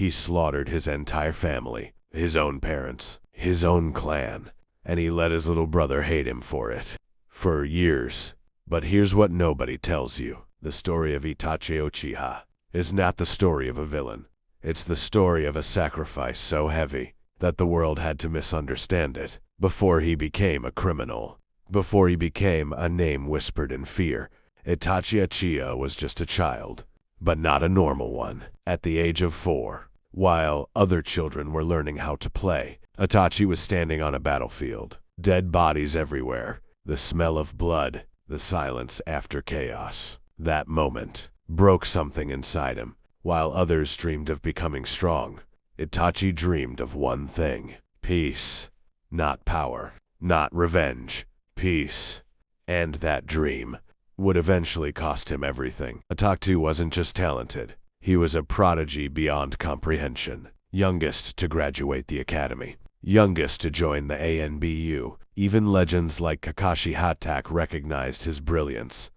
He slaughtered his entire family, his own parents, his own clan, and he let his little brother hate him for it. For years. But here's what nobody tells you. The story of Itachi Uchiha is not the story of a villain. It's the story of a sacrifice so heavy that the world had to misunderstand it before he became a criminal. Before he became a name whispered in fear. Itachi Uchiha was just a child, but not a normal one. At the age of 4, while other children were learning how to play, Itachi was standing on a battlefield. Dead bodies everywhere, the smell of blood, the silence after chaos. That moment broke something inside him. While others dreamed of becoming strong, Itachi dreamed of one thing: peace. Not power, not revenge, peace. And that dream would eventually cost him everything. Itachi wasn't just talented, he was a prodigy beyond comprehension. Youngest to graduate the academy, youngest to join the ANBU. Even legends like Kakashi Hatake recognized his brilliance.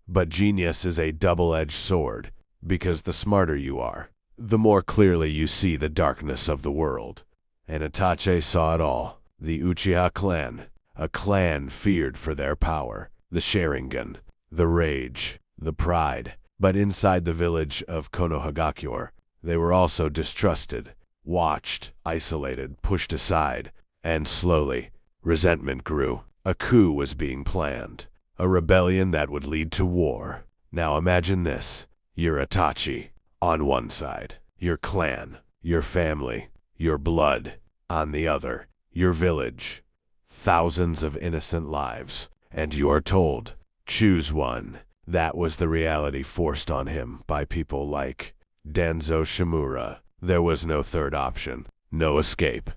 But genius is a double-edged sword, because the smarter you are, the more clearly you see the darkness of the world. And Itachi saw it all. The Uchiha clan, a clan feared for their power, the Sharingan, the rage, the pride. But inside the village of Konohagakure, they were also distrusted, watched, isolated, pushed aside, and slowly, resentment grew. A coup was being planned, a rebellion that would lead to war. Now imagine this: you're Itachi on one side, your clan, your family, your blood on the other, your village, thousands of innocent lives, and you're told, choose one. That was the reality forced on him by people like Danzo Shimura. There was no third option, no escape.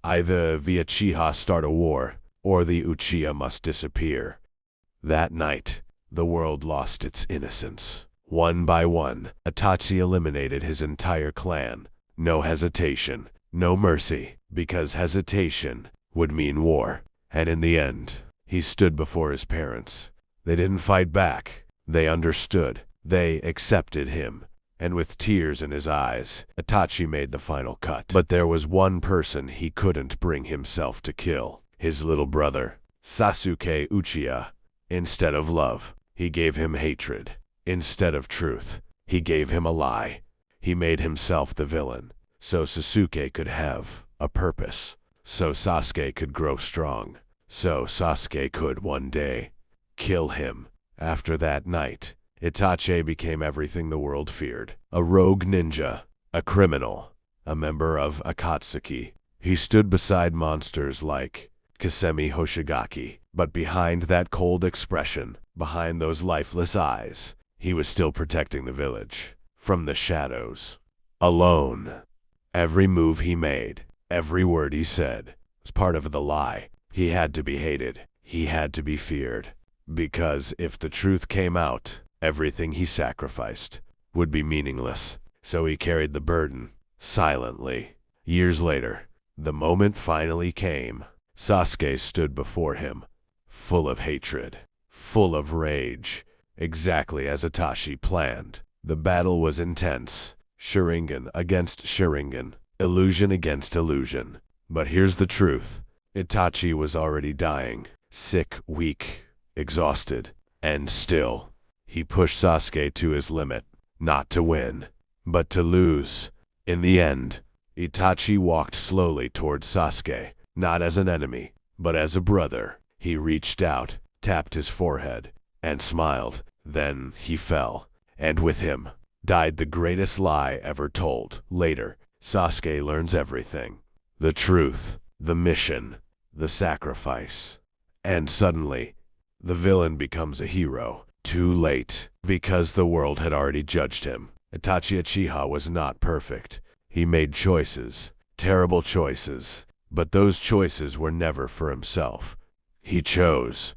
Either the Uchiha start a war, or the Uchiha must disappear. That night, the world lost its innocence. One by one, Itachi eliminated his entire clan. No hesitation, no mercy, because hesitation would mean war. And in the end, he stood before his parents. They didn't fight back. They understood. They accepted him. And with tears in his eyes, Itachi made the final cut. But there was one person he couldn't bring himself to kill: his little brother, Sasuke Uchiha. Instead of love, he gave him hatred. Instead of truth, he gave him a lie. He made himself the villain, so Sasuke could have a purpose, so Sasuke could grow strong, so Sasuke could one day kill him. After that night, Itachi became everything the world feared: a rogue ninja, a criminal, a member of Akatsuki. He stood beside monsters like Kasemi Hoshigaki, but behind that cold expression, behind those lifeless eyes, he was still protecting the village from the shadows. Alone. Every move he made, every word he said, was part of the lie. He had to be hated. He had to be feared. Because if the truth came out, everything he sacrificed would be meaningless. So he carried the burden, silently. Years later, the moment finally came. Sasuke stood before him, full of hatred, full of rage, exactly as Itachi planned. The battle was intense. Sharingan against Sharingan, illusion against illusion. But here's the truth. Itachi was already dying, sick, weak, exhausted, and still, he pushed Sasuke to his limit, not to win, but to lose. In the end, Itachi walked slowly towards Sasuke, not as an enemy, but as a brother. He reached out, tapped his forehead, and smiled. Then he fell, and with him died the greatest lie ever told. Later, Sasuke learns everything: the truth, the mission, the sacrifice. And suddenly, the villain becomes a hero. Too late, because the world had already judged him. Itachi Uchiha was not perfect. He made choices, terrible choices, but those choices were never for himself. He chose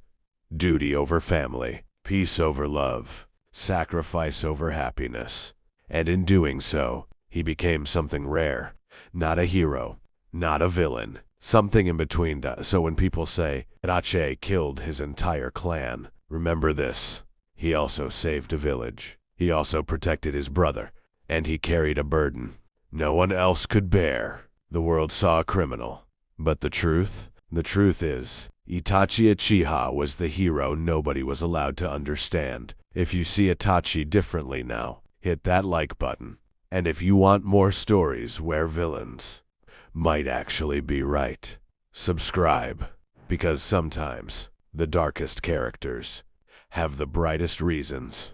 duty over family, peace over love, sacrifice over happiness. And in doing so, he became something rare. Not a hero, not a villain, something in between. So when people say Itachi killed his entire clan, remember this: he also saved a village. He also protected his brother, and he carried a burden. No one else could bear. The world saw a criminal. But the truth? The truth is, Itachi Uchiha was the hero nobody was allowed to understand. If you see Itachi differently now, hit that like button. And if you want more stories where villains might actually be right, subscribe. Because sometimes the darkest characters have the brightest reasons